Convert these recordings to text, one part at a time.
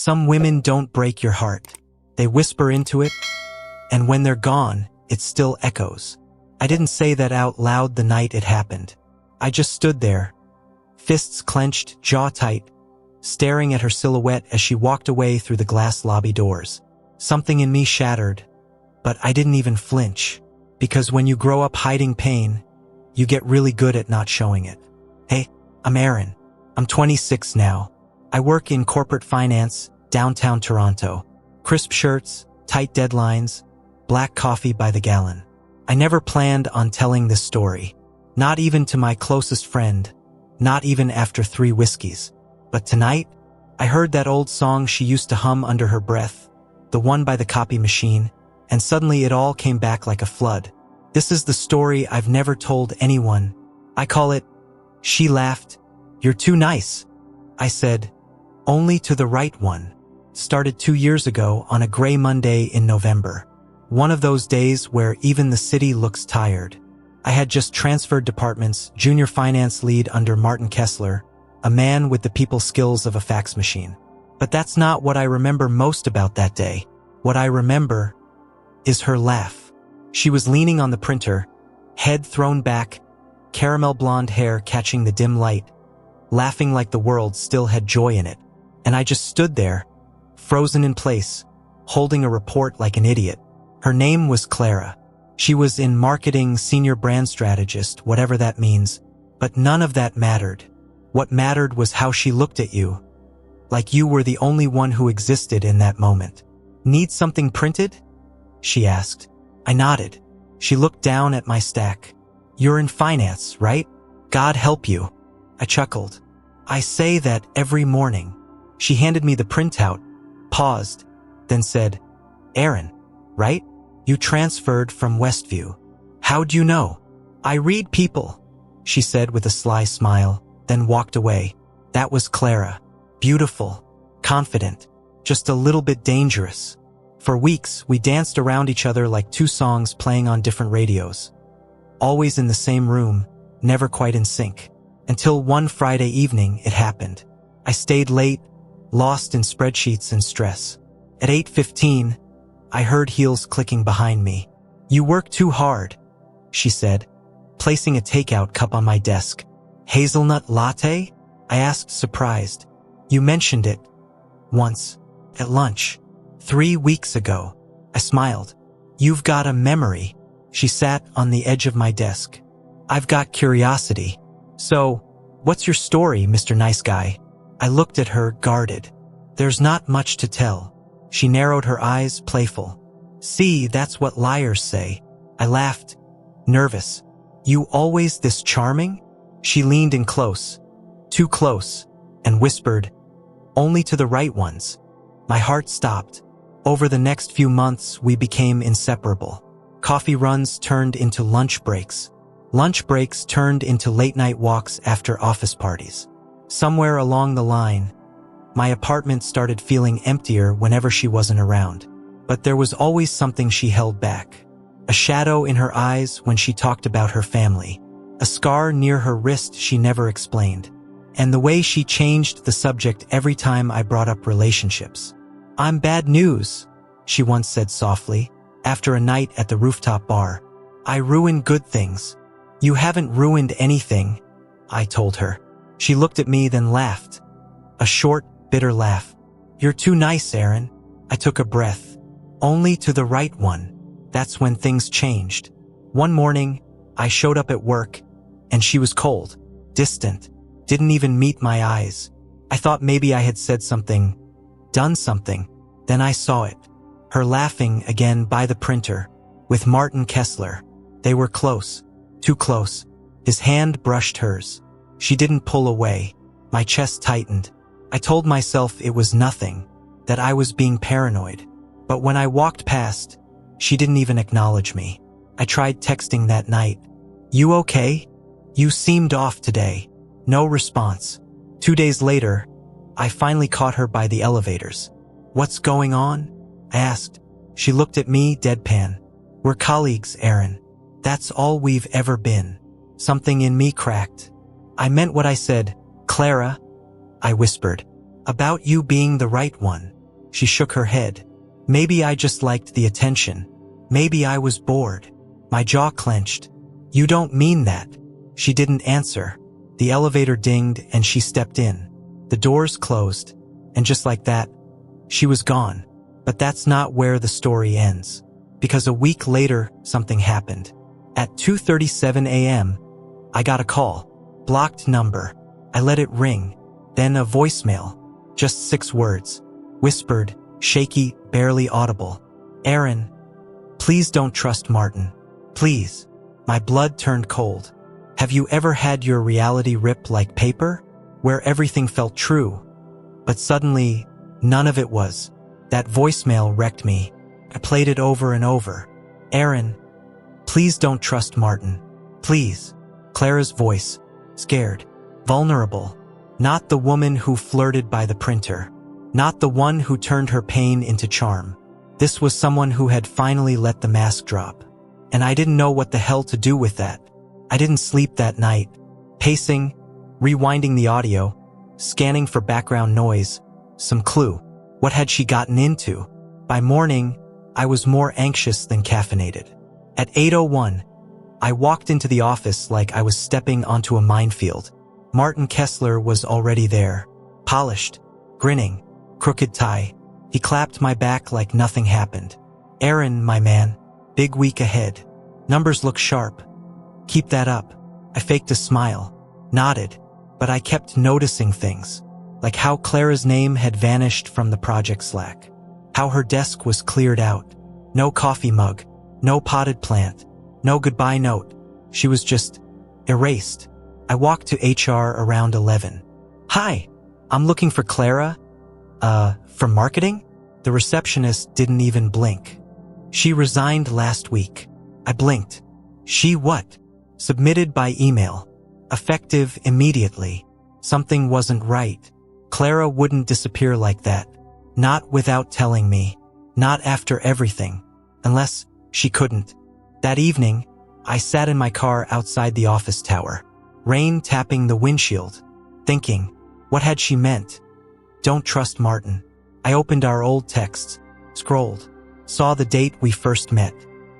Some women don't break your heart. They whisper into it, and when they're gone, it still echoes. I didn't say that out loud the night it happened. I just stood there, fists clenched, jaw tight, staring at her silhouette as she walked away through the glass lobby doors. Something in me shattered, but I didn't even flinch, because when you grow up hiding pain, you get really good at not showing it. Hey, I'm Aaron. I'm 26 now. I work in corporate finance, downtown Toronto. Crisp shirts, tight deadlines, black coffee by the gallon. I never planned on telling this story. Not even to my closest friend. Not even after 3 whiskeys. But tonight, I heard that old song she used to hum under her breath, the one by the copy machine, and suddenly it all came back like a flood. This is the story I've never told anyone. I call it, She Laughed. You're too nice. I said, only to the right one. Started 2 years ago on a gray Monday in November. One of those days where even the city looks tired. I had just transferred departments, junior finance lead under Martin Kessler, a man with the people skills of a fax machine. But that's not what I remember most about that day. What I remember is her laugh. She was leaning on the printer, head thrown back, caramel blonde hair catching the dim light, laughing like the world still had joy in it. And I just stood there, frozen in place, holding a report like an idiot. Her name was Clara. She was in marketing, senior brand strategist, whatever that means, but none of that mattered. What mattered was how she looked at you, like you were the only one who existed in that moment. Need something printed? She asked. I nodded. She looked down at my stack. You're in finance, right? God help you. I chuckled. I say that every morning. She handed me the printout, paused, then said, Aaron, right? You transferred from Westview. How'd you know? I read people, she said with a sly smile, then walked away. That was Clara. Beautiful, confident, just a little bit dangerous. For weeks, we danced around each other like 2 songs playing on different radios. Always in the same room, never quite in sync. Until one Friday evening, it happened. I stayed late, lost in spreadsheets and stress. At 8:15, I heard heels clicking behind me. You work too hard, she said, placing a takeout cup on my desk. Hazelnut latte? I asked, surprised. You mentioned it. Once. At lunch. 3 weeks ago. I smiled. You've got a memory. She sat on the edge of my desk. I've got curiosity. So, what's your story, Mr. Nice Guy? I looked at her, guarded. There's not much to tell. She narrowed her eyes, playful. See, that's what liars say. I laughed, nervous. You always this charming? She leaned in close, too close, and whispered, only to the right ones. My heart stopped. Over the next few months, we became inseparable. Coffee runs turned into lunch breaks. Lunch breaks turned into late-night walks after office parties. Somewhere along the line, my apartment started feeling emptier whenever she wasn't around. But there was always something she held back. A shadow in her eyes when she talked about her family. A scar near her wrist she never explained. And the way she changed the subject every time I brought up relationships. I'm bad news, she once said softly, after a night at the rooftop bar. I ruin good things. You haven't ruined anything, I told her. She looked at me, then laughed. A short, bitter laugh. You're too nice, Aaron. I took a breath. Only to the right one. That's when things changed. One morning, I showed up at work, and she was cold, distant, didn't even meet my eyes. I thought maybe I had said something, done something. Then I saw it. Her laughing again by the printer, with Martin Kessler. They were close, too close. His hand brushed hers. She didn't pull away. My chest tightened. I told myself it was nothing, that I was being paranoid. But when I walked past, she didn't even acknowledge me. I tried texting that night. You okay? You seemed off today. No response. 2 days later, I finally caught her by the elevators. What's going on? I asked. She looked at me, deadpan. We're colleagues, Aaron. That's all we've ever been. Something in me cracked. I meant what I said. Clara, I whispered. About you being the right one. She shook her head. Maybe I just liked the attention. Maybe I was bored. My jaw clenched. You don't mean that. She didn't answer. The elevator dinged and she stepped in. The doors closed. And just like that, she was gone. But that's not where the story ends. Because a week later, something happened. At 2:37 a.m., I got a call. Blocked number. I let it ring. Then a voicemail. Just 6 words. Whispered, shaky, barely audible. Aaron, please don't trust Martin. Please. My blood turned cold. Have you ever had your reality rip like paper? Where everything felt true. But suddenly, none of it was. That voicemail wrecked me. I played it over and over. Aaron, please don't trust Martin. Please. Clara's voice. Scared. Vulnerable. Not the woman who flirted by the printer. Not the one who turned her pain into charm. This was someone who had finally let the mask drop. And I didn't know what the hell to do with that. I didn't sleep that night. Pacing, rewinding the audio, scanning for background noise, some clue. What had she gotten into? By morning, I was more anxious than caffeinated. At 8:01, I walked into the office like I was stepping onto a minefield. Martin Kessler was already there, polished, grinning, crooked tie. He clapped my back like nothing happened. Aaron, my man, big week ahead. Numbers look sharp. Keep that up. I faked a smile, nodded, but I kept noticing things, like how Clara's name had vanished from the project Slack, how her desk was cleared out, no coffee mug, no potted plant, no goodbye note. She was just erased. I walked to HR around 11. Hi, I'm looking for Clara. From marketing? The receptionist didn't even blink. She resigned last week. I blinked. She what? Submitted by email. Effective immediately. Something wasn't right. Clara wouldn't disappear like that. Not without telling me. Not after everything. Unless she couldn't. That evening, I sat in my car outside the office tower. Rain tapping the windshield. Thinking, what had she meant? Don't trust Martin. I opened our old texts, scrolled, saw the date we first met.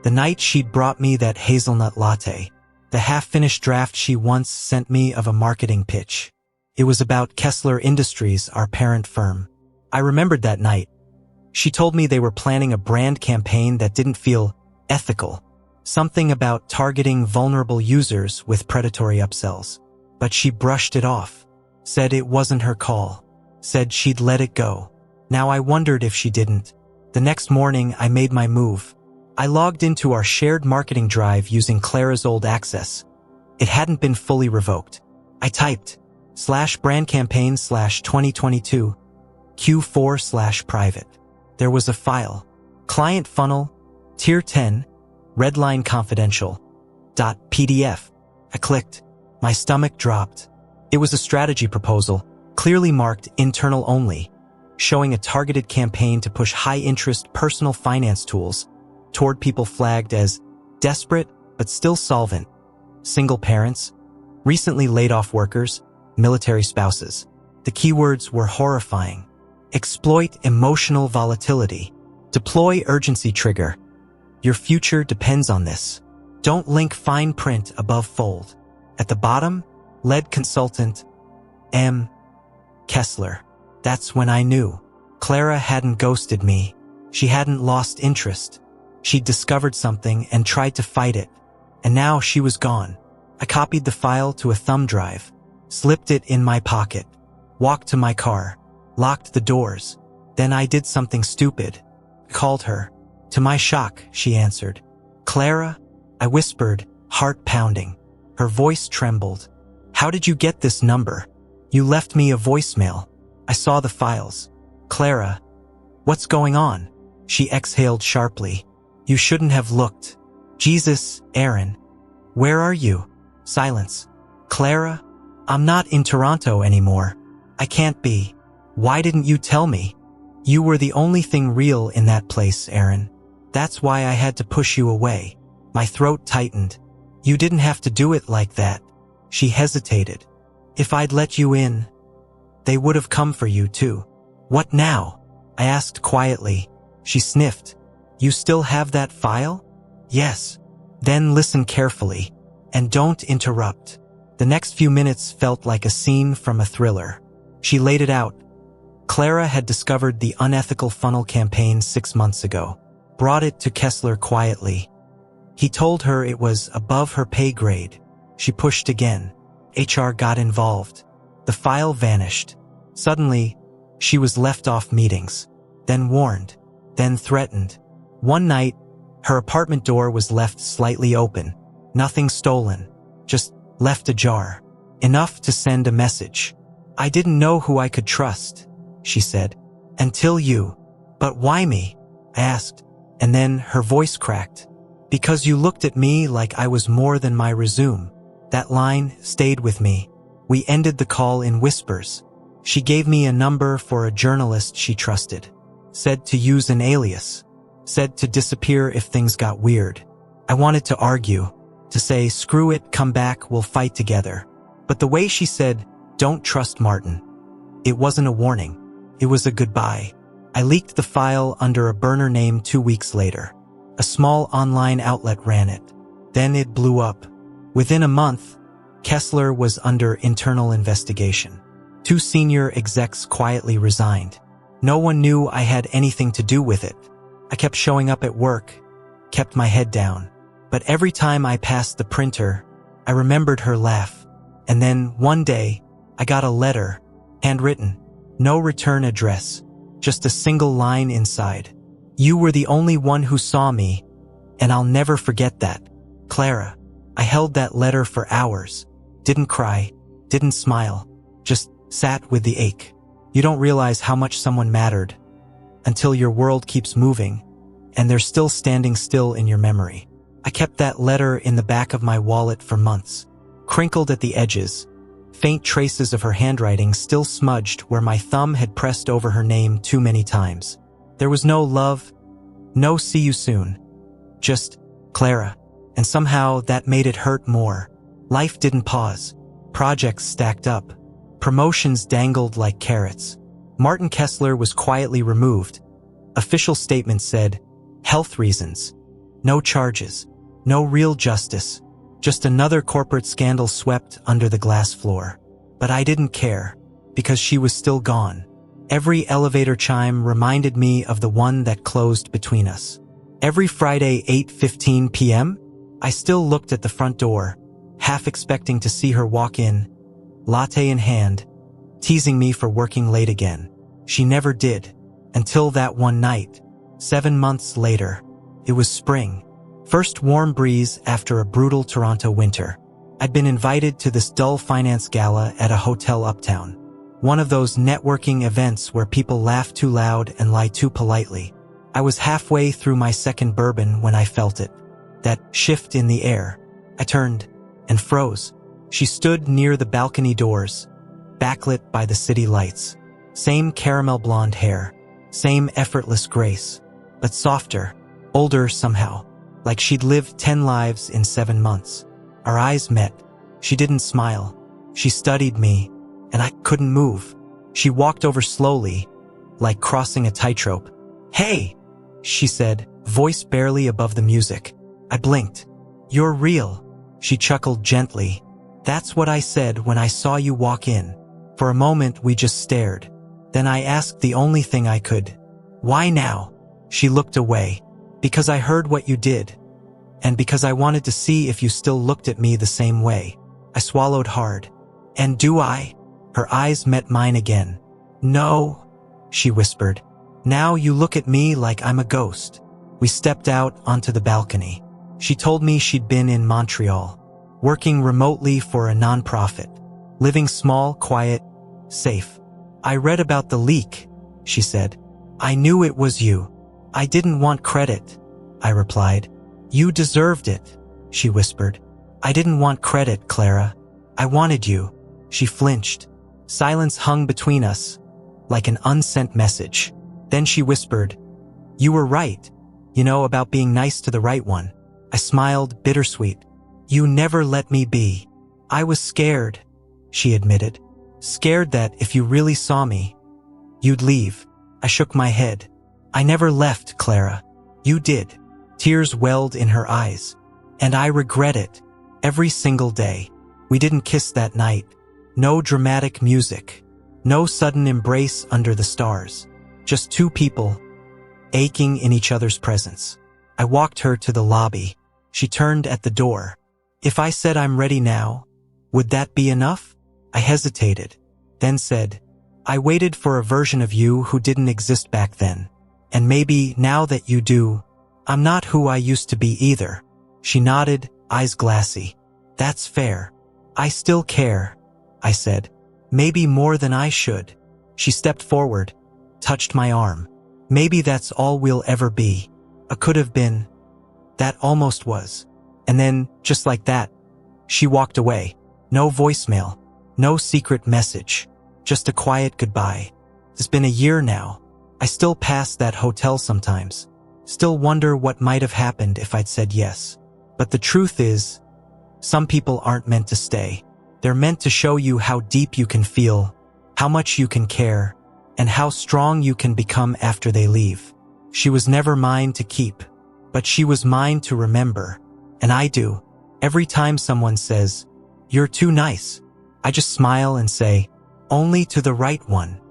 The night she'd brought me that hazelnut latte. The half-finished draft she once sent me of a marketing pitch. It was about Kessler Industries, our parent firm. I remembered that night. She told me they were planning a brand campaign that didn't feel ethical. Something about targeting vulnerable users with predatory upsells. But she brushed it off. Said it wasn't her call. Said she'd let it go. Now I wondered if she didn't. The next morning, I made my move. I logged into our shared marketing drive using Clara's old access. It hadn't been fully revoked. I typed /brandcampaign/2022 Q4/private. There was a file. Client funnel, tier 10, redline confidential, .pdf. I clicked. My stomach dropped. It was a strategy proposal, clearly marked internal only, showing a targeted campaign to push high-interest personal finance tools toward people flagged as desperate but still solvent, single parents, recently laid-off workers, military spouses. The keywords were horrifying. Exploit emotional volatility. Deploy urgency trigger. Your future depends on this. Don't link fine print above fold. At the bottom, lead consultant, M. Kessler. That's when I knew. Clara hadn't ghosted me. She hadn't lost interest. She'd discovered something and tried to fight it. And now she was gone. I copied the file to a thumb drive, slipped it in my pocket, walked to my car, locked the doors. Then I did something stupid. Called her. To my shock, she answered. Clara? I whispered, heart pounding. Her voice trembled. How did you get this number? You left me a voicemail. I saw the files. Clara, what's going on? She exhaled sharply. You shouldn't have looked. Jesus, Aaron. Where are you? Silence. Clara, I'm not in Toronto anymore. I can't be. Why didn't you tell me? You were the only thing real in that place, Aaron. That's why I had to push you away. My throat tightened. You didn't have to do it like that. She hesitated. If I'd let you in, They would have come for you, too. What now? I asked quietly. She sniffed. You still have that file? Yes. Then listen carefully. And don't interrupt. The next few minutes felt like a scene from a thriller. She laid it out. Clara had discovered the unethical funnel campaign 6 months ago. Brought it to Kessler quietly. He told her it was above her pay grade. She pushed again. HR got involved. The file vanished. Suddenly, she was left off meetings. Then warned. Then threatened. One night, her apartment door was left slightly open. Nothing stolen. Just left ajar. Enough to send a message. I didn't know who I could trust, she said. Until you. But why me? I asked. And then her voice cracked. Because you looked at me like I was more than my resume. That line stayed with me. We ended the call in whispers. She gave me a number for a journalist she trusted. Said to use an alias. Said to disappear if things got weird. I wanted to argue. To say, screw it, come back, we'll fight together. But the way she said, don't trust Martin. It wasn't a warning. It was a goodbye. I leaked the file under a burner name 2 weeks later. A small online outlet ran it. Then it blew up. Within a month, Kessler was under internal investigation. 2 senior execs quietly resigned. No one knew I had anything to do with it. I kept showing up at work, kept my head down. But every time I passed the printer, I remembered her laugh. And then, one day, I got a letter, handwritten. No return address, just a single line inside. You were the only one who saw me, and I'll never forget that. Clara. I held that letter for hours. Didn't cry, didn't smile, just sat with the ache. You don't realize how much someone mattered until your world keeps moving, and they're still standing still in your memory. I kept that letter in the back of my wallet for months, crinkled at the edges, faint traces of her handwriting still smudged where my thumb had pressed over her name too many times. There was no love, no see you soon, just Clara, and somehow that made it hurt more. Life didn't pause. Projects stacked up. Promotions dangled like carrots. Martin Kessler was quietly removed. Official statement said, health reasons. No charges. No real justice. Just another corporate scandal swept under the glass floor. But I didn't care, because she was still gone. Every elevator chime reminded me of the one that closed between us. Every Friday 8:15 p.m., I still looked at the front door, half expecting to see her walk in, latte in hand, teasing me for working late again. She never did, until that one night. 7 months later. It was spring. First warm breeze after a brutal Toronto winter. I'd been invited to this dull finance gala at a hotel uptown. One of those networking events where people laugh too loud and lie too politely. I was halfway through my second bourbon when I felt it. That shift in the air. I turned and froze. She stood near the balcony doors, backlit by the city lights. Same caramel blonde hair, same effortless grace, but softer, older somehow, like she'd lived 10 lives in 7 months. Our eyes met. She didn't smile. She studied me, and I couldn't move. She walked over slowly, like crossing a tightrope. Hey, she said, voice barely above the music. I blinked. You're real. She chuckled gently. That's what I said when I saw you walk in. For a moment we just stared. Then I asked the only thing I could. Why now? She looked away. Because I heard what you did. And because I wanted to see if you still looked at me the same way. I swallowed hard. And do I? Her eyes met mine again. No, she whispered. Now you look at me like I'm a ghost. We stepped out onto the balcony. She told me she'd been in Montreal, working remotely for a nonprofit, living small, quiet, safe. I read about the leak, she said. I knew it was you. I didn't want credit, I replied. You deserved it, she whispered. I didn't want credit, Clara. I wanted you. She flinched. Silence hung between us, like an unsent message. Then she whispered, You were right, about being nice to the right one. I smiled, bittersweet. You never let me be. I was scared, she admitted. Scared that if you really saw me, you'd leave. I shook my head. I never left, Clara. You did. Tears welled in her eyes. And I regret it. Every single day. We didn't kiss that night. No dramatic music. No sudden embrace under the stars. Just two people, aching in each other's presence. I walked her to the lobby. She turned at the door. If I said I'm ready now, would that be enough? I hesitated, then said, I waited for a version of you who didn't exist back then. And maybe now that you do, I'm not who I used to be either. She nodded, eyes glassy. That's fair. I still care, I said. Maybe more than I should. She stepped forward, touched my arm. Maybe that's all we'll ever be. A could have been. That almost was. And then, just like that, she walked away. No voicemail. No secret message. Just a quiet goodbye. It's been a year now. I still pass that hotel sometimes. Still wonder what might have happened if I'd said yes. But the truth is, some people aren't meant to stay. They're meant to show you how deep you can feel, how much you can care, and how strong you can become after they leave. She was never mine to keep, but she was mine to remember. And I do. Every time someone says, "You're too nice," I just smile and say, "Only to the right one."